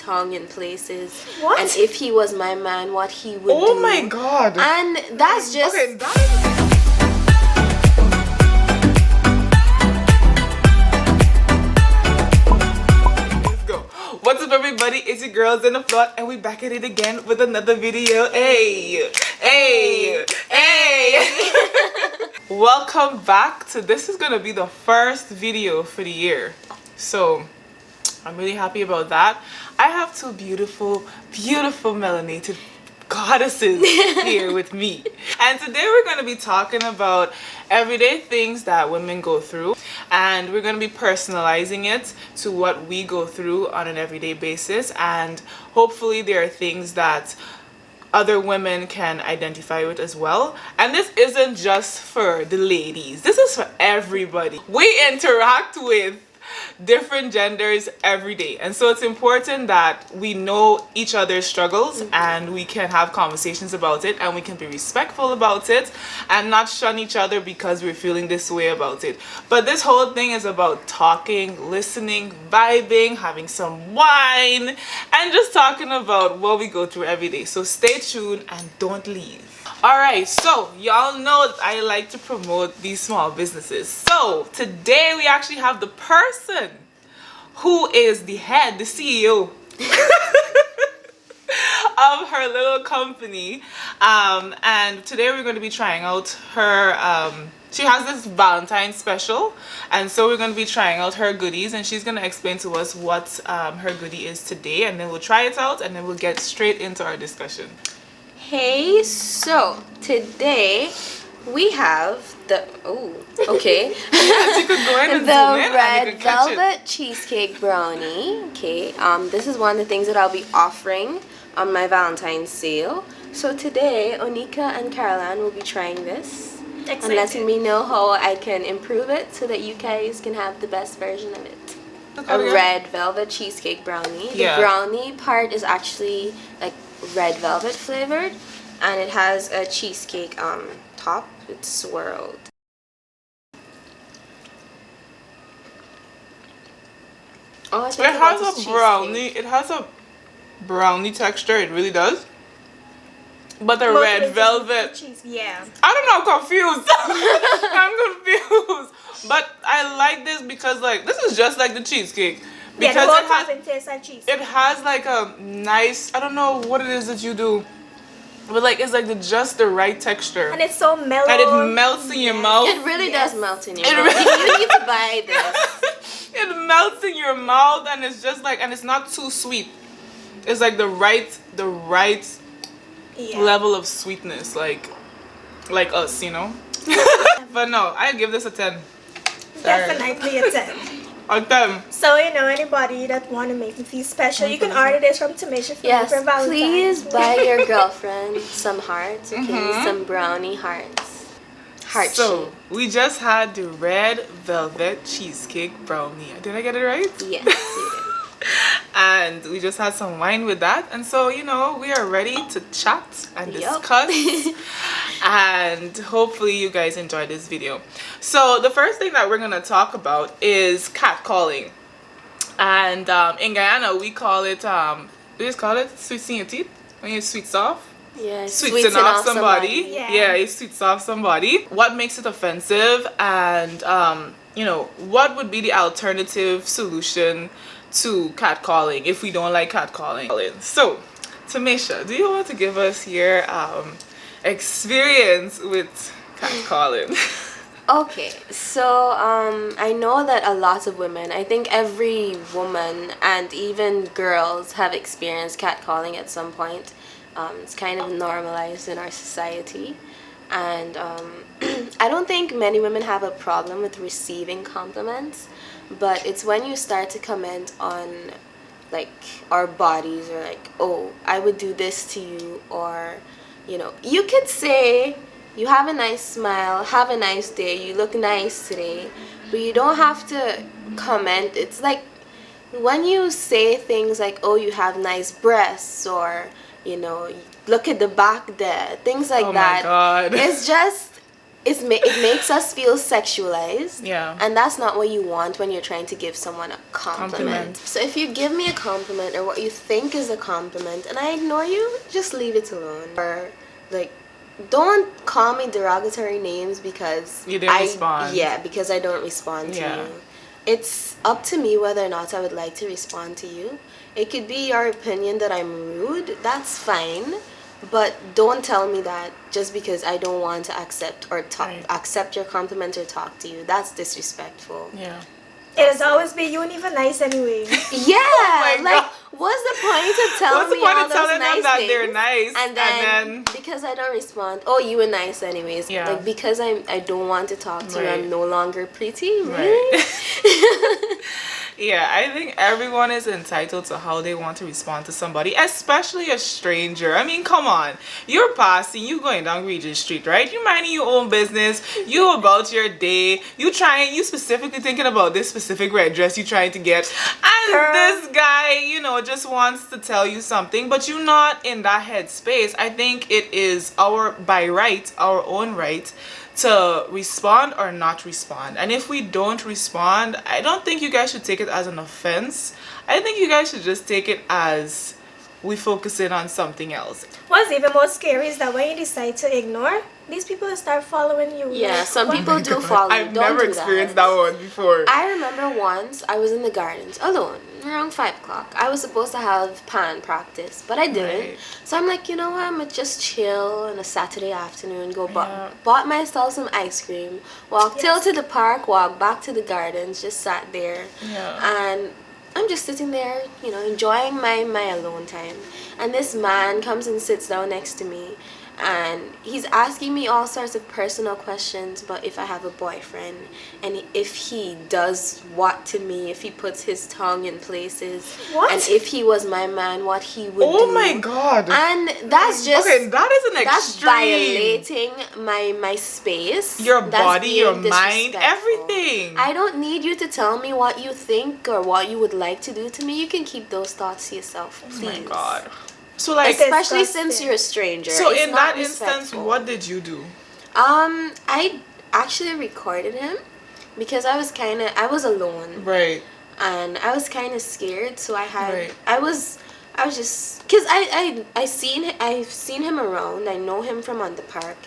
tongue in places. What? And if he was my man, what he would do. Oh my god. And that's just... Okay, let's go. What's up, everybody? It's your girls in the flaw, and we back at it again with another video. Hey, hey, hey. Welcome back to this is gonna be the first video for the year, so I'm really happy about that. I have two beautiful melanated goddesses here with me, and today we're going to be talking about everyday things that women go through, and we're going to be personalizing it to what we go through on an everyday basis, and hopefully there are things that other women can identify with as well. And this isn't just for the ladies, this is for everybody. We interact with different genders every day, and so it's important that we know each other's struggles and we can have conversations about it, and we can be respectful about it and not shun each other because we're feeling this way about it. But this whole thing is about talking, listening, vibing, having some wine, and just talking about what we go through every day. So stay tuned and don't leave. Alright, so y'all know I like to promote these small businesses. So today we actually have the person who is the head, the CEO of her little company. And today we're going to be trying out her, she has this Valentine's special. And so we're going to be trying out her goodies, and she's going to explain to us what her goodie is today. And then we'll try it out, and then we'll get straight into our discussion. Hey, so today we have the Yes, you could go in and the zoom in red and you can catch it. velvet cheesecake brownie. Okay, this is one of the things that I'll be offering on my Valentine's sale. So today, Onika and Caroline will be trying this and letting me know how I can improve it so that you guys can have the best version of it. A red velvet cheesecake brownie. The brownie part is actually like red velvet flavored, and it has a cheesecake top. It's swirled. Oh, It has a brownie. It has a brownie texture. It really does. But the red velvet. Yeah. I don't know. I'm confused. I'm confused. But I like this because this is just like the cheesecake. Because the whole topping tastes like cheese. It has like a nice, I don't know what it is that you do, but it's like just the right texture. And it's so mellow. And it melts in your mouth. It really does melt in your mouth. You need to buy this. It melts in your mouth, and it's just and it's not too sweet. It's like the right level of sweetness, like us, you know. But no, I give this a 10. Definitely a 10. A 10. So anybody that want to make me feel special, you can order this from Tamisha for Valentine's. Please buy your girlfriend some hearts, okay? Some brownie hearts. Heart So shape. we just had the red velvet cheesecake brownie. Did I get it right? Yes, you did. And we just had some wine with that, and so we are ready to chat and discuss. And hopefully you guys enjoy this video. So the first thing that we're gonna talk about is catcalling, and in Guyana we call it we just call it sweetening your teeth when you sweets off. Yeah, sweeten off somebody. Yeah, you sweets off somebody. What makes it offensive, and what would be the alternative solution to catcalling if we don't like catcalling? So Tamisha, do you want to give us your experience with catcalling? Okay, so I know that a lot of women, I think every woman and even girls have experienced catcalling at some point. It's kind of normalized in our society, and I don't think many women have a problem with receiving compliments, but it's when you start to comment on our bodies, or oh, I would do this to you, or you could say you have a nice smile, have a nice day, you look nice today, but you don't have to comment. It's like when you say things like, oh, you have nice breasts, or look at the back there, things like that. Oh my God. It's just it makes us feel sexualized. Yeah. And that's not what you want when you're trying to give someone a compliment. So if you give me a compliment or what you think is a compliment and I ignore you, just leave it alone. Or like, don't call me derogatory names because you didn't respond. Yeah, because I don't respond to you. It's up to me whether or not I would like to respond to you. It could be your opinion that I'm rude. That's fine. But don't tell me that just because I don't want to accept or accept your compliment or talk to you. That's disrespectful. Yeah. It'll always be you and even nice anyway. Yeah. Oh like, what's the point of telling me all those nice that things? they're nice And then because I don't respond, oh, you were nice anyways. Yeah. Like, because I don't want to talk to you, I'm no longer pretty. Right. Yeah, I think everyone is entitled to how they want to respond to somebody, especially a stranger. I mean, come on. You're passing, you going down Regent Street, right? You minding your own business. You about your day. You specifically thinking about this specific red dress you trying to get. And this guy, you know, just wants to tell you something, but you're not in that headspace. I think it is our own right to respond or not respond. And if we don't respond, I don't think you guys should take it as an offense. I think you guys should just take it as we focus in on something else. What's even more scary is that when you decide to ignore, these people will start following you. Yeah, some people do follow. I've Don't never do experienced that one before. I remember once I was in the gardens alone around 5 o'clock. I was supposed to have pan practice, but I didn't. Right. So I'm like, you know what? I'm gonna just chill on a Saturday afternoon. Bought myself some ice cream. Walked till to the park. Walked back to the gardens. Just sat there. Yeah. And I'm just sitting there, you know, enjoying my alone time. And this man comes and sits down next to me. And he's asking me all sorts of personal questions about if I have a boyfriend and if he does what to me, if he puts his tongue in places, and if he was my man, what he would do. Oh my god! And that's just that is an that's extreme. violating my space, your that's body, being your mind, disrespectful. everything. I don't need you to tell me what you think or what you would like to do to me. You can keep those thoughts to yourself, please. Oh my god. So like, especially since you're a stranger. So it's in not that instance, what did you do? I actually recorded him because I was alone. Right. And I was kind of scared, so Right. I was just cuz I've seen him around. I know him from on the park.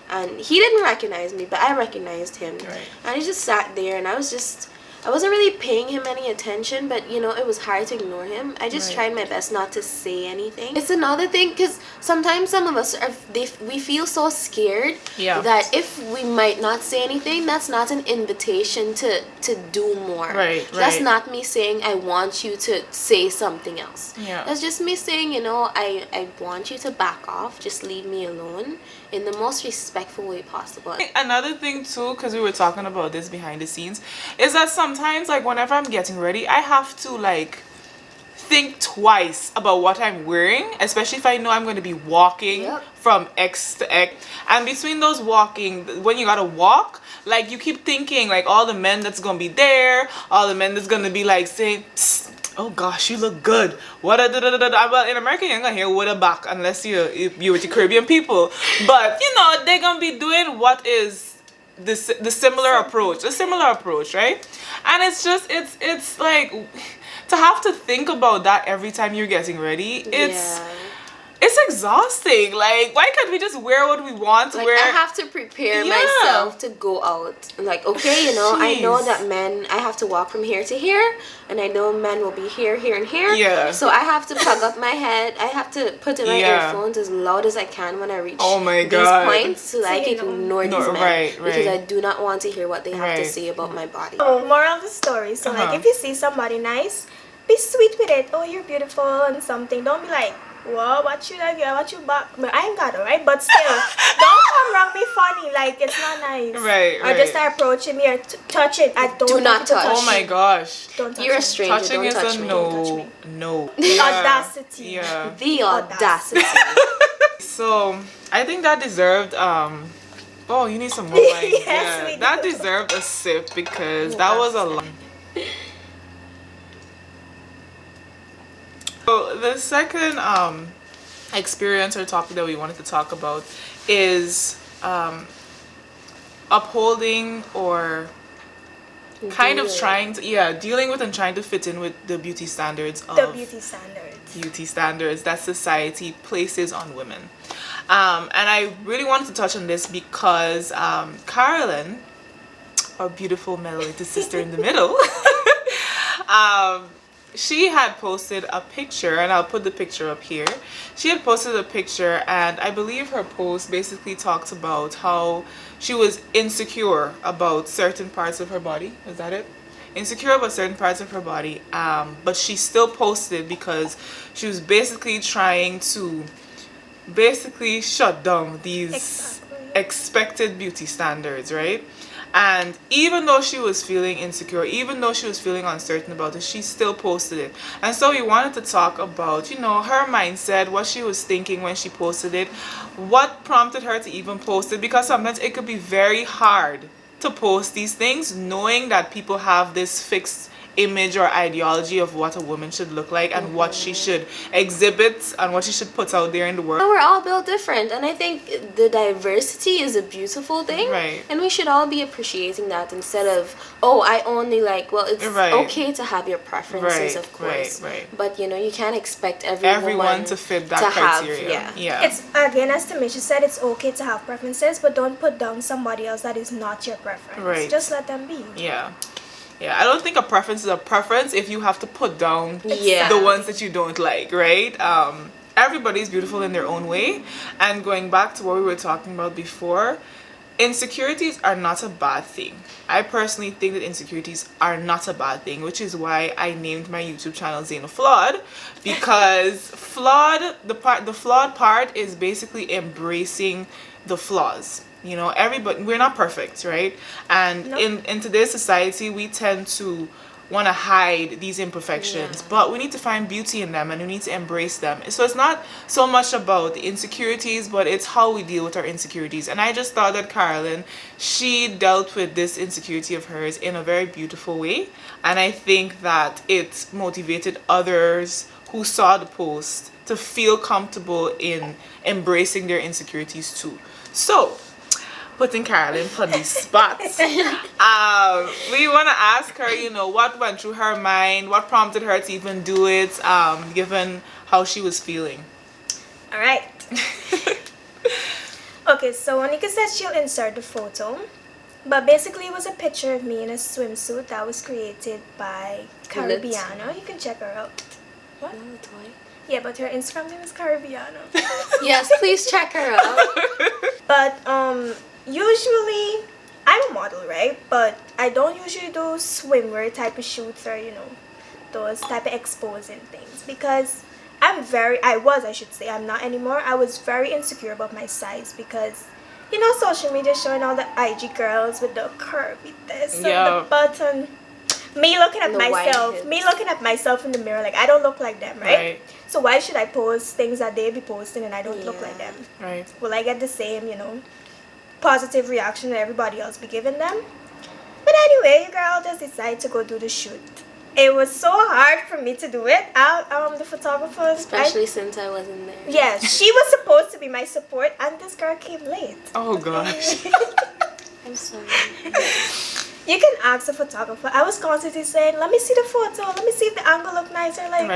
And he didn't recognize me, but I recognized him. Right. And he just sat there and I wasn't really paying him any attention, but you know, it was hard to ignore him. I just tried my best not to say anything. It's another thing because sometimes some of us we feel so scared that if we might not say anything, that's not an invitation to do more. Right. That's not me saying I want you to say something else. Yeah. That's just me saying, you know, I want you to back off, just leave me alone in the most respectful way possible. Another thing too, because we were talking about this behind the scenes, is that sometimes like whenever I'm getting ready, I have to like think twice about what I'm wearing, especially if I know I'm going to be walking from X to X. And between those walking, when you gotta walk, like you keep thinking like all the men that's gonna be there, all the men that's gonna be like saying, oh gosh, you look good. What a da da da da. Well, in America, you're gonna hear what a back unless you're with the Caribbean people. But you know, they're gonna be doing what is the similar approach, right? And it's just it's like to have to think about that every time you're getting ready. It's exhausting. Like, why can't we just wear what we want to like, wear? I have to prepare myself to go out. Like, okay, you know, I know that I have to walk from here to here, and I know men will be here, here, and here. Yeah. So I have to plug up my head. I have to put in my earphones as loud as I can when I reach these points so that I can ignore these men. Because I do not want to hear what they have to say about my body. Oh, moral of the story. So, like, if you see somebody nice, be sweet with it. Oh, you're beautiful and something. Don't be like, whoa, what you like? What you back? But I ain't got it, right? But still, don't come wrong. Be funny. Like, it's not nice. Right. Or just start approaching me or touch it. I don't do not touch. Oh my gosh. Don't touch You're a me. stranger. Touching don't is touch a me. no. Don't touch me. No. The audacity. Yeah. The audacity. So I think that deserved oh, you need some more wine. Yes, we that do. deserved a sip because that was a lot. So the second experience or topic that we wanted to talk about is upholding or kind of Dealing. trying to, dealing with and trying to fit in with the beauty standards of The beauty standards that society places on women. And I really wanted to touch on this because Carolyn, our beautiful melanated sister in the middle, she had posted a picture, and I'll put the picture up here. She had posted a picture, and I believe her post basically talked about how she was insecure about certain parts of her body. Is that it? Insecure about certain parts of her body, but she still posted it because she was basically trying to shut down these expected beauty standards, right? And even though she was feeling insecure, even though she was feeling uncertain about it, she still posted it. And so we wanted to talk about, her mindset, what she was thinking when she posted it, what prompted her to even post it, because sometimes it could be very hard to post these things knowing that people have this fixed image or ideology of what a woman should look like and what she should exhibit and what she should put out there in the world. We're all built different, and I think the diversity is a beautiful thing, right? And we should all be appreciating that instead of, oh, I only like, well, it's okay to have your preferences, of course, but you can't expect everyone to fit that criteria. It's, again, as Tamisha said, it's okay to have preferences, but don't put down somebody else that is not your preference. Just let them be. Yeah, I don't think a preference is a preference if you have to put down the ones that you don't like, right? Everybody's beautiful in their own way. And going back to what we were talking about before, insecurities are not a bad thing. I personally think that insecurities are not a bad thing, which is why I named my YouTube channel Zena Flawed, because the flawed part is basically embracing the flaws. Everybody, we're not perfect, right? And in today's society, we tend to want to hide these imperfections, but we need to find beauty in them and we need to embrace them. So it's not so much about the insecurities, but it's how we deal with our insecurities. And I just thought that Carolyn, she dealt with this insecurity of hers in a very beautiful way, and I think that it motivated others who saw the post to feel comfortable in embracing their insecurities too. So putting Carolyn on the spot. We want to ask her, what went through her mind, what prompted her to even do it, given how she was feeling. All right. Okay, so Monica said she'll insert the photo, but basically it was a picture of me in a swimsuit that was created by Caribbeano. You can check her out. What? Yeah, but her Instagram name is Caribbeano. Yes, please check her out. But usually, I'm a model, right? But I don't usually do swimwear type of shoots or, those type of exposing things. Because I should say, I'm not anymore. I was very insecure about my size because, social media showing all the IG girls with the curvy this and the button. Me looking at myself in the mirror, like, I don't look like them, right? So why should I post things that they be posting and I don't look like them? Right. Will I get the same, positive reaction that everybody else be giving them? But anyway, girl just decided to go do the shoot. It was so hard for me to do it. The photographer, especially since I wasn't there. Yeah, she was supposed to be my support, and this girl came late. Oh gosh. I'm sorry. You can ask the photographer. I was constantly saying, let me see the photo, let me see if the angle look nicer. Like,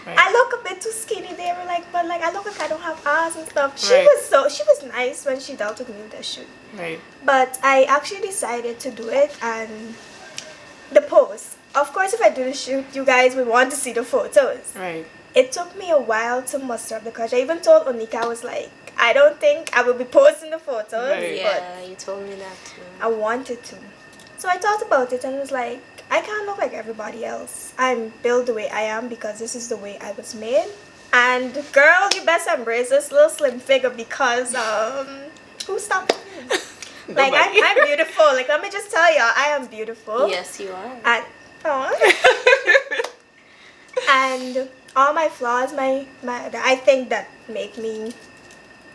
I look a bit too skinny. They were like, but like I look like I don't have ass and stuff. She was nice when she dealt with me with that shoot. Right. But I actually decided to do it, and the post. Of course, if I do the shoot, you guys would want to see the photos. Right. It took me a while to muster up the courage. I even told Onika, I was like, I don't think I will be posting the photos. Right. Yeah, you told me that too. I wanted to. So I thought about it and was like, I can't look like everybody else. I'm built the way I am because this is the way I was made. And girl, you best embrace this little slim figure because who's stopping me? Like I'm beautiful. Like let me just tell y'all, I am beautiful. Yes, you are. And and all my flaws, my I think that make me,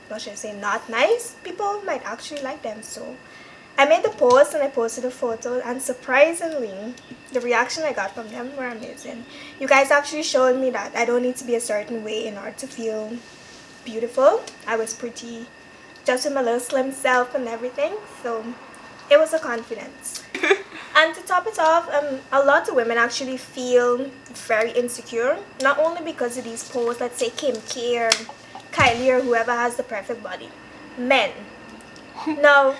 what should I say, not nice. People might actually like them. So I made the post and I posted a photo, and surprisingly, the reaction I got from them were amazing. You guys actually showed me that I don't need to be a certain way in order to feel beautiful. I was pretty, just with my little slim self and everything. So It was a confidence. And to top it off, a lot of women actually feel very insecure, not only because of these posts, let's say Kim K or Kylie or whoever has the perfect body. Men. No.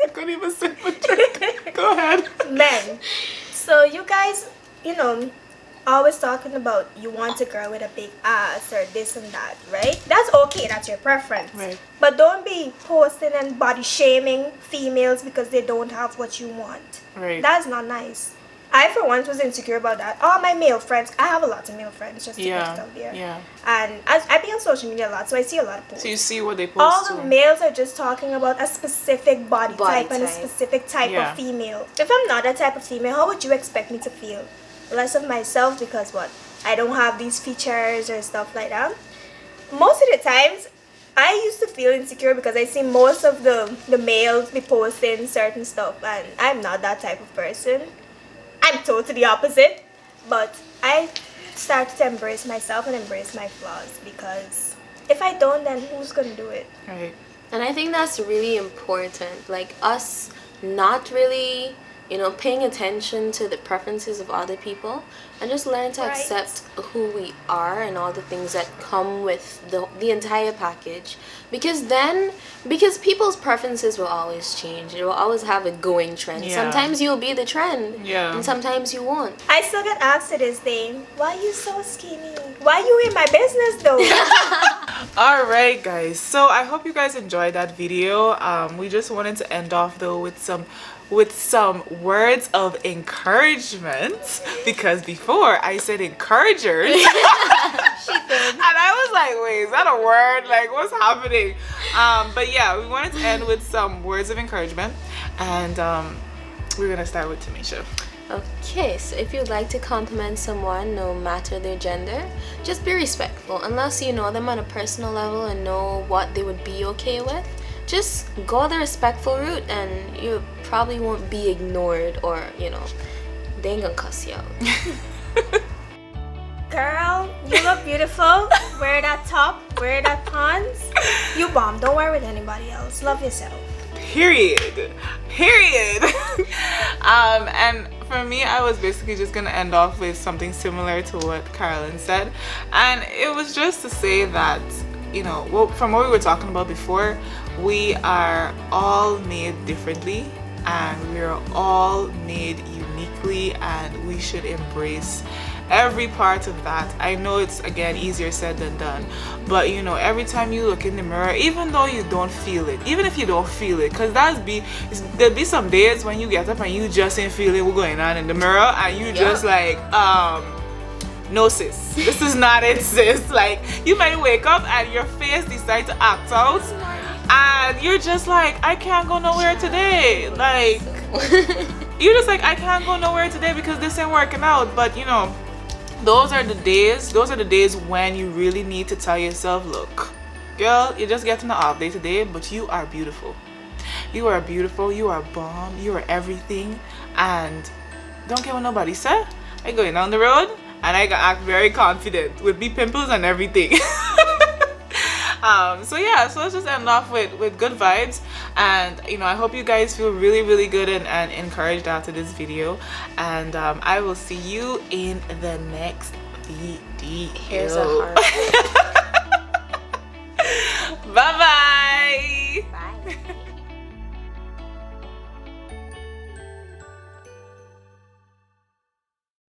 I couldn't even sip a drink. Go ahead. Men. So you guys, always talking about you want a girl with a big ass or this and that, right? That's okay, that's your preference. Right. But don't be posting and body shaming females because they don't have what you want. Right. That's not nice. I for once was insecure about that. All my male friends, I have a lot of male friends just to put it out there. Yeah. And I be on social media a lot, so I see a lot of posts. So you see what they post. All the males are just talking about a specific body type and a specific type of female. If I'm not that type of female, how would you expect me to feel? Less of myself because what? I don't have these features or stuff like that. Most of the times, I used to feel insecure because I see most of the males be posting certain stuff and I'm not that type of person. I'm totally opposite. But I started to embrace myself and embrace my flaws because if I don't, then who's gonna do it? Right. And I think that's really important. Like us not really, paying attention to the preferences of other people and just learn to accept who we are and all the things that come with the entire package. Because people's preferences will always change. It will always have a going trend. Yeah. Sometimes you'll be the trend. Yeah. And sometimes you won't. I still get asked to this day, why you so skinny? Why you in my business though? Alright guys, so I hope you guys enjoyed that video. We just wanted to end off though with some words of encouragement, because before I said encouragers. She did. And I was like, wait, is that a word? Like, what's happening? But yeah, we wanted to end with some words of encouragement, and we're gonna start with Tamisha. Okay, so if you'd like to compliment someone, no matter their gender, just be respectful. Unless you know them on a personal level and know what they would be okay with, just go the respectful route and you probably won't be ignored or, they ain't gonna cuss you out. Girl, you look beautiful. Wear that top, wear that pants. You bomb. Don't wear with anybody else. Love yourself. Period. And for me, I was basically just gonna end off with something similar to what Carolyn said, and it was just to say that, from what we were talking about before, we are all made differently and we are all made uniquely, and we should embrace every part of that. I know it's, again, easier said than done, but every time you look in the mirror, even though you don't feel it, even if you don't feel it, because there'll be some days when you get up and you just ain't feeling what's going on in the mirror, and you just like, no sis, this is not it, sis. Like, you might wake up and your face decides to act out and you're just like, I can't go nowhere today. Like, you're just like, I can't go nowhere today because this ain't working out. But those are the days when you really need to tell yourself, look, girl, you're just getting an off day today, but you are beautiful. You are beautiful, you are bomb, you are everything, and don't care what nobody said. I going down the road and I can act very confident with me pimples and everything. So let's just end off with good vibes, and I hope you guys feel really, really good and encouraged after this video, and I will see you in the next video. Here's a heart. Bye bye.